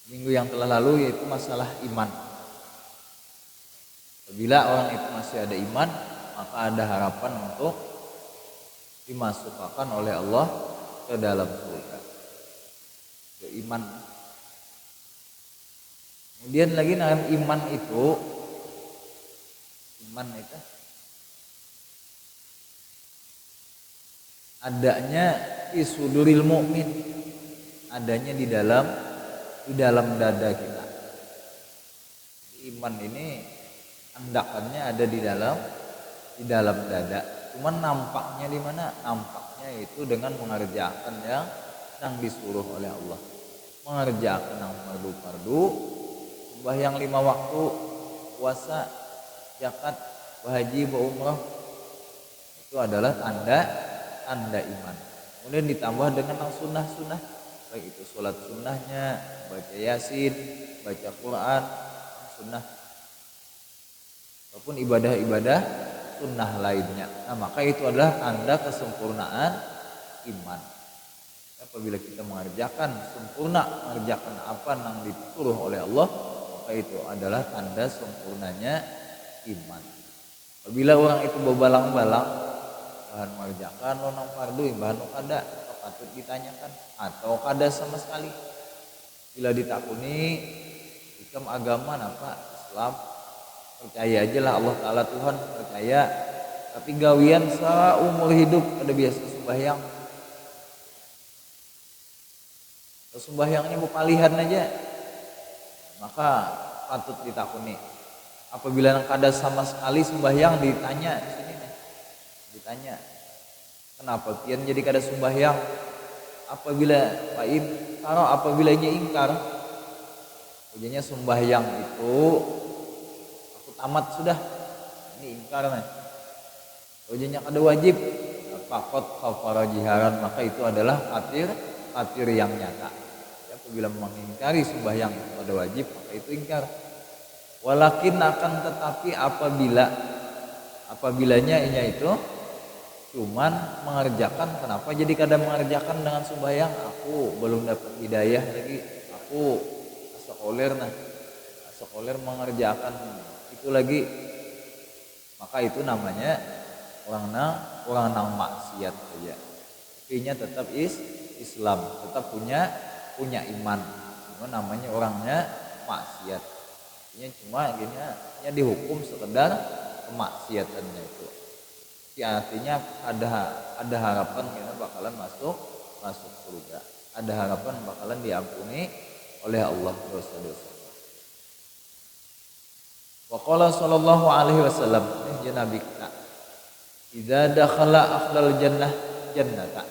minggu yang telah lalu, yaitu masalah iman. Apabila orang itu masih ada iman, maka ada harapan untuk dimasukkan oleh Allah ke dalam surga. Itu iman. Kemudian lagi dalam iman itu adanya fi suduril mukmin, adanya di dalam dada kita. Iman ini andakannya ada di dalam dada. Cuman nampaknya di mana? Nampaknya itu dengan mengerjakan yang disuruh oleh Allah. Mengerjakan yang fardu-fardu, sembahyang 5 waktu, puasa, zakat, haji, umrah. Itu adalah tanda iman. Kemudian ditambah dengan yang sunnah-sunnah, baik itu sholat sunnahnya, baca yasin, baca Quran, sunnah, ataupun ibadah-ibadah sunnah lainnya. Nah, maka itu adalah tanda kesempurnaan iman. Apabila kita mengerjakan sempurna, mengerjakan apa yang disuruh oleh Allah, maka itu adalah tanda sempurnanya iman. Apabila orang itu bebalang-balang bahan mengerjakan nang fardu, bahan kada, patut ditanyakan atau kada sama sekali. Bila ditakuni ikam agama apa Islam, percaya aja lah Allah Ta'ala Tuhan, percaya, tapi gawian seumur hidup ada biasa sembahyang, sembahyangnya berpalihan aja, maka patut ditakuni. Apabila kada sama sekali sembahyang, ditanya di sini nih, ditanya kenapa pian jadi kada sembahyang. Apabila paim karo apabila nya ingkar, ujiannya sembahyang itu aku tamat sudah, ini ingkar nih. Ujiannya kada wajib, fakot kafara jiharan, maka itu adalah kafir yang nyata. Apabila mengingkari sembahyang itu kada wajib, maka itu ingkar. Walakin akan tetapi apabilanya itu cuman mengerjakan, kenapa jadi kada mengerjakan dengan sembahyang? Aku belum dapat hidayah lagi, aku sekoler mengerjakan itu lagi, maka itu namanya orang nang maksiat saja. Artinya tetap Islam, tetap punya iman, cuma namanya orangnya maksiat. Artinya cuma gini dihukum sekedar kemaksiatannya itu. Artinya ada harapan kita bakalan masuk surga, ada harapan bakalan diampuni oleh Allah dosa-dosa. Wa qala sallallahu alaihi wasallam, Nabi kita, idza dakhala ahlul jannah jannata,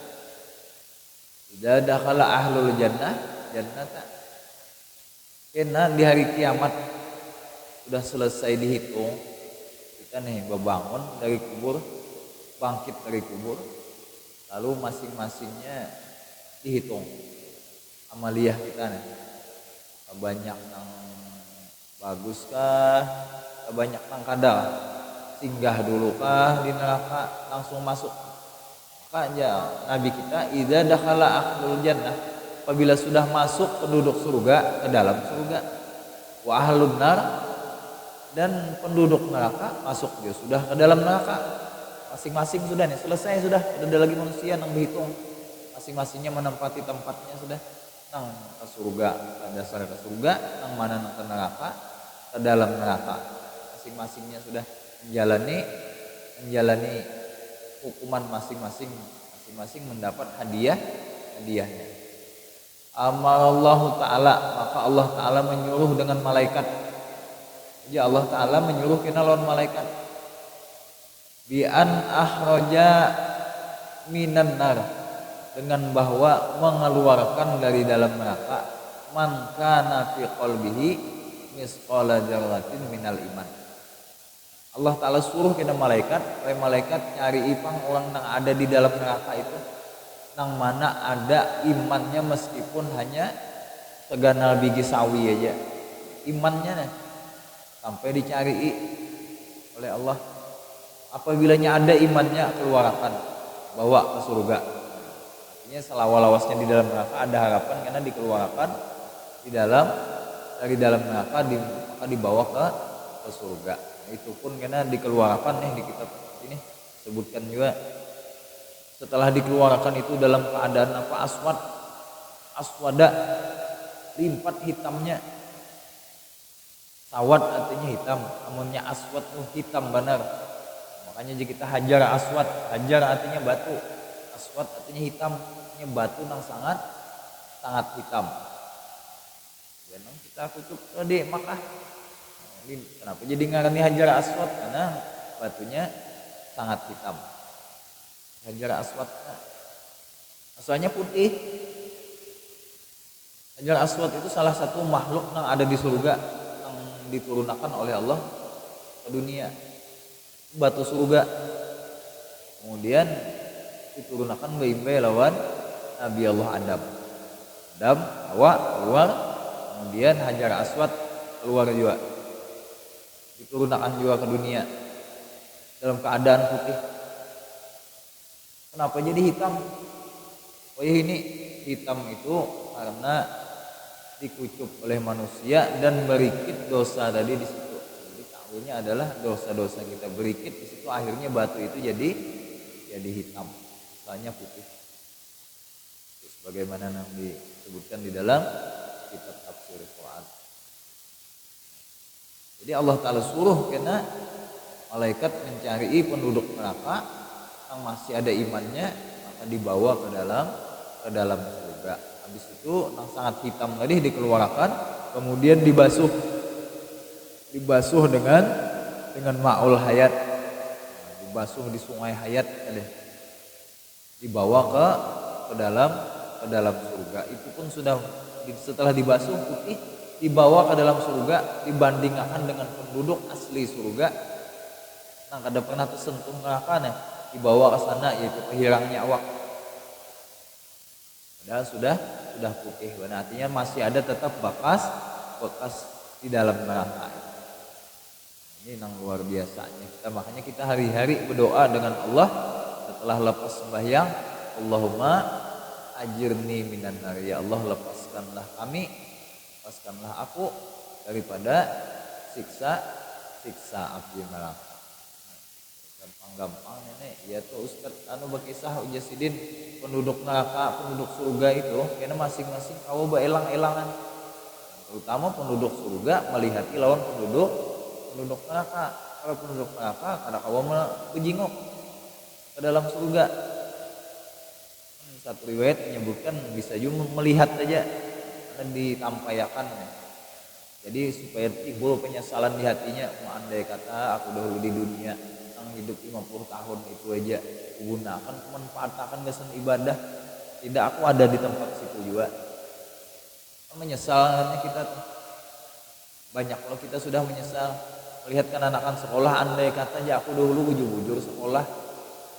idza dakhala ahlul jannah jannata. Karena di hari kiamat sudah selesai dihitung, kita nih bangun dari kubur, bangkit dari kubur, lalu masing-masingnya dihitung amaliyah kita nih, banyak yang baguskah, banyak yang kada, singgah dulu kah di neraka, langsung masuk. Maka Nabi kita, idza dakhala ahlul jannah, apabila sudah masuk penduduk surga ke dalam surga, wa ahlun nar, dan penduduk neraka masuk dia sudah ke dalam neraka, masing-masing sudah nih selesai, sudah ada lagi manusia yang berhitung, masing-masingnya menempati tempatnya sudah, nang ke surga, ke dasar ke surga, nang mana nang ke neraka, ke dalam neraka, masing-masingnya sudah menjalani hukuman masing-masing mendapat hadiahnya. Amarallahu ta'ala, maka Allah ta'ala menyuruh dengan malaikat. Jadi Allah ta'ala menyuruh kita lawan malaikat, bi an akhraja minan nar, dengan bahwa mengeluarkan dari dalam neraka man kana fi qalbihi misqala dzarratin minal iman. Allah ta'ala suruh kita malaikat, supaya malaikat cari ipang orang yang ada di dalam neraka itu, nang mana ada imannya meskipun hanya seganal biji sawi aja, imannya nih, sampai dicari oleh Allah. Apabilanya ada imannya, keluarkan, bawa ke surga. Artinya selawasnya di dalam neraka ada harapan karena dikeluarkan dari dalam neraka maka dibawa ke surga. Nah, itu pun karena dikeluarkan di kitab ini sebutkan juga setelah dikeluarkan itu dalam keadaan aswada limpat hitamnya. Sawat artinya hitam, namunnya aswad tuh hitam benar. Makanya jika kita hajar aswad, hajar artinya batu, aswad artinya hitam, artinya batu yang sangat hitam. Ya, kita kucuk di Makkah. Kenapa jadi ngarani hajar aswad? Karena batunya sangat hitam. Hajar aswad asalnya putih. Hajar aswad itu salah satu makhluk yang ada di surga yang diturunkan oleh Allah ke dunia, batu surga. Kemudian diturunkan bayi lawan Nabi Allah Adam, Hawa keluar, kemudian Hajar Aswad keluar juga, diturunkan juga ke dunia dalam keadaan putih. Kenapa jadi hitam? Oh ya, ini hitam itu karena dikucup oleh manusia dan berikit dosa tadi di situ. Jadi tahunya adalah dosa-dosa kita berikit di situ, akhirnya batu itu jadi hitam, misalnya putih. Terus bagaimana yang disebutkan di dalam kitab tafsir Quran. Jadi Allah Ta'ala suruh karena malaikat mencari penduduk neraka yang masih ada imannya, maka dibawa ke dalam surga. Habis itu yang sangat hitam tadi dikeluarkan, kemudian dibasuh dengan ma'ul hayat, dibasuh di sungai hayat, dibawa ke dalam surga. Itu pun sudah setelah dibasuh putih, dibawa ke dalam surga, dibandingkan dengan penduduk asli surga yang kada pernah tersentuh neraka, dibawa ke sana, yaitu kehilangnya awak. Padahal sudah putih, artinya masih ada tetap bekas di dalam neraka. Ini yang luar biasanya. Makanya kita hari-hari berdoa dengan Allah setelah lepas sembahyang, Allahumma ajirni minan nar, ya Allah lepaskanlah aku daripada siksa api neraka. Gampang nenek, ya tuh Ustadz berkisah Ujasidin penduduk neraka, penduduk surga itu karena masing-masing kau beelang-elangan. Terutama penduduk surga melihati lawan penduduk neraka. Kalau penduduk neraka kada kau menjenguk ke dalam surga. Satu riwayat menyebutkan bisa juga melihat saja dan ditampayakan. Jadi supaya timbul penyesalan di hatinya, andai kata aku dahulu di dunia hidup 50 tahun itu aja gunakan memanfaatkan kesan ibadah, tidak aku ada di tempat situ juga. Menyesalnya kita banyak, kalau kita sudah menyesal melihat anak-anak sekolah, andai kata ya aku dahulu bujur sekolah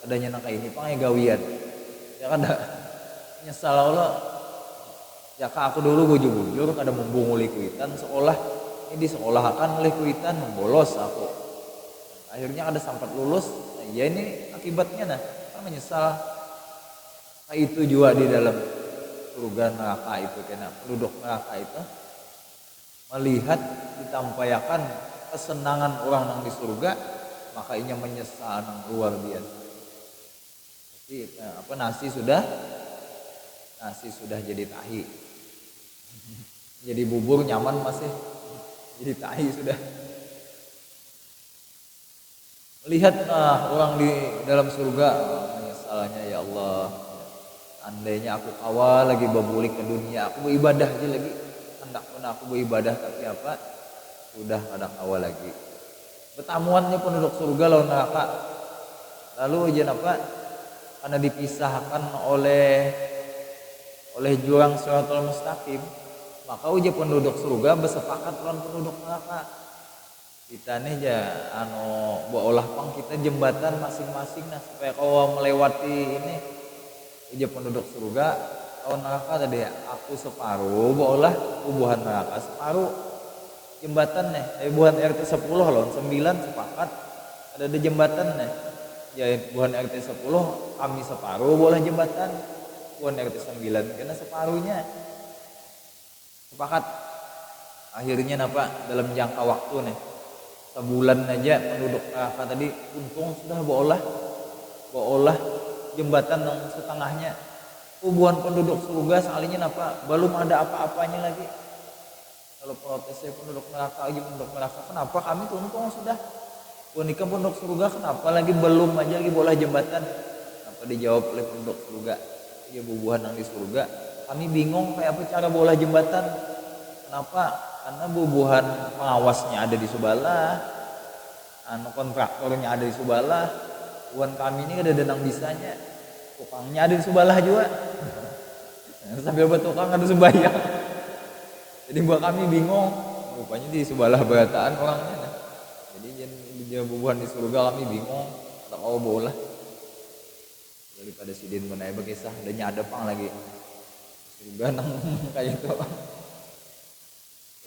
adanya nangka ini pangai gawian ya kan, menyesal Allah ya aku dulu bujur kada membunguli kuitan sekolah ini, di sekolah akan oleh kuitan bolos aku, akhirnya ada sampai lulus. Ya ini akibatnya kan menyesal. Itu juga di dalam surga neraka itu, karena penduduk neraka itu melihat ditampayakan kesenangan orang yang di surga, maka ia menyesal yang luar biasa. Tapi nasi sudah jadi tahi, jadi bubur nyaman masih jadi tahi sudah. Lihat orang di dalam surga, menyesalnya ya Allah, andainya aku awal lagi berbulik ke dunia, aku beribadah aja lagi, hendak pun aku beribadah, tapi apa sudah kadang awal lagi. Pertemuannya penduduk surga lawan neraka, lalu ujian apa? Karena dipisahkan oleh jurang Shiratal Mustaqim, maka ujian penduduk surga bersepakat lawan penduduk neraka. Kita nih olah pang kita jembatan masing-masing supaya kau melewati ini ujian penduduk surga lawan neraka tadi ya, aku separuh olah buhan neraka separuh jembatan buhan RT 10 lawan 9 sepakat ada di jembatan ya, buhan RT 10 kami separuh boleh jembatan, buhan RT 9 karena separuhnya sepakat. Akhirnya napa dalam jangka waktu nih sebulan aja penduduk neraka tadi untung sudah beolah jembatan yang setengahnya. Hubungan penduduk surga sekalinya napa belum ada apa-apanya lagi. Kalau protesnya penduduk neraka lagi penduduk neraka, kenapa kami tuh untung sudah. Unikah penduduk surga kenapa lagi belum aja lagi bola jembatan? Apa dijawab oleh penduduk surga? Ya bubuhan yang di surga. Kami bingung kayak apa cara bola jembatan. Kenapa? Karena bubuhan pengawasnya ada di sebelah, kontraktornya ada di sebelah. Bubuhan kami ini ada denang bisanya, tukangnya ada di sebelah juga. Sambil bertukang ada sembahyang. Jadi buat kami bingung, rupanya di sebelah berataan orangnya. Nah. Jadi dia bubuhan di surga kami bingung, tak mau bola. Daripada sidin menai berkisah, adanya ada pang lagi. Surga nang kayak itu.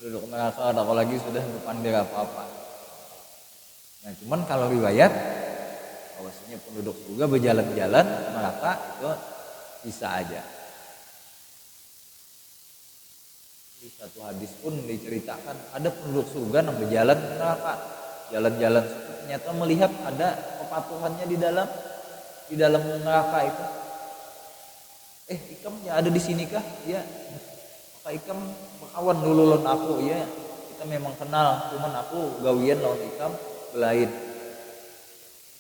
Penduduk neraka tak lagi sudah berpandir apa-apa. Nah cuman kalau riwayat bahwasanya penduduk surga berjalan-jalan neraka itu bisa aja. Di satu hadis pun diceritakan ada penduduk surga yang berjalan ke neraka, jalan-jalan ternyata melihat ada kepatuhannya di dalam neraka itu. Ikam ya ada di sini kah? Ya. Maka Ikam berkawan dulu lawan aku ya. Kita memang kenal, cuman aku gawian lawan Ikam belain.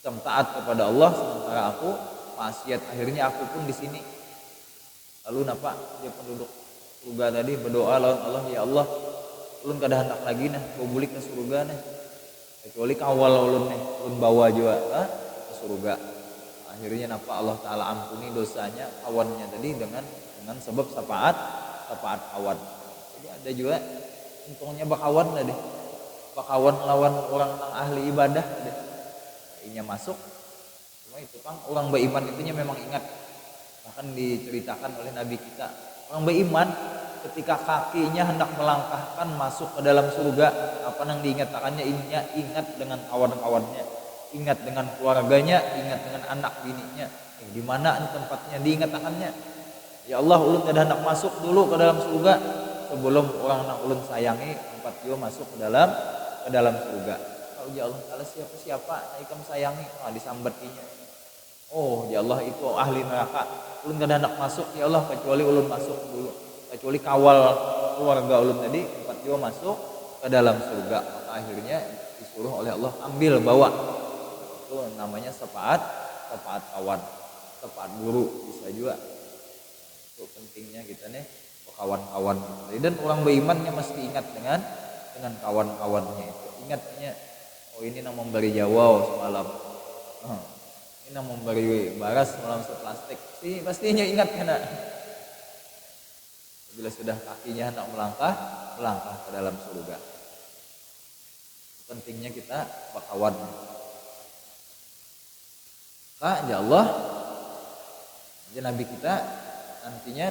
Ikam taat kepada Allah sementara aku maksiat, akhirnya aku pun di sini. Lalu napa dia penduduk surga tadi berdoa lawan Allah, ya Allah, ulun kada hendak lagi nah bulik ke surga nah. Kecuali kawal ulun nih, ulun bawa juga ke surga. Akhirnya napa Allah taala ampuni dosanya kawannya tadi dengan sebab syafaat kawan. Jadi ada juga untungnya bakawan lah deh. Bakawan lawan orang yang ahli ibadah deh. Inya masuk. Cuma itu Kang, orang beriman itunya memang ingat. Bahkan diceritakan oleh Nabi kita. Orang beriman ketika kakinya hendak melangkahkan masuk ke dalam surga, apa yang diingatkannya ingat dengan kawan-kawannya, ingat dengan keluarganya, ingat dengan anak bininya. Di mana tempatnya diingatkannya. Ya Allah, ulun kada hendak masuk dulu ke dalam surga sebelum orang yang ulun sayangi tempat dia masuk ke dalam surga. Kalau ya Allah taala siapa yang ikam sayangi, disambertinya. Oh ya Allah itu ahli neraka. Ulun kada hendak masuk ya Allah kecuali ulun masuk dulu. Kecuali kawal keluarga ulun tadi tempat dia masuk ke dalam surga. Maka akhirnya disuruh oleh Allah ambil bawa. Itu namanya syafaat kawan, syafaat guru bisa juga. Itu pentingnya kita nih kawan-kawan dan orang berimannya mesti ingat dengan kawan-kawannya itu. Ingatnya, oh ini yang memberi jawa semalam, ini yang memberi baras semalam seplastik, pastinya ingat kena. Bila sudah kakinya hendak melangkah ke dalam surga. Pentingnya kita berkawan. Kak, ya Allah, ya Nabi kita nantinya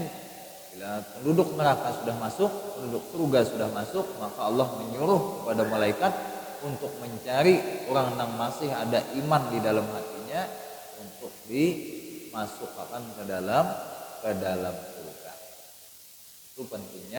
bila penduduk neraka sudah masuk, penduduk surga sudah masuk, maka Allah menyuruh kepada malaikat untuk mencari orang yang masih ada iman di dalam hatinya untuk dimasukkan ke dalam surga. Itu pentingnya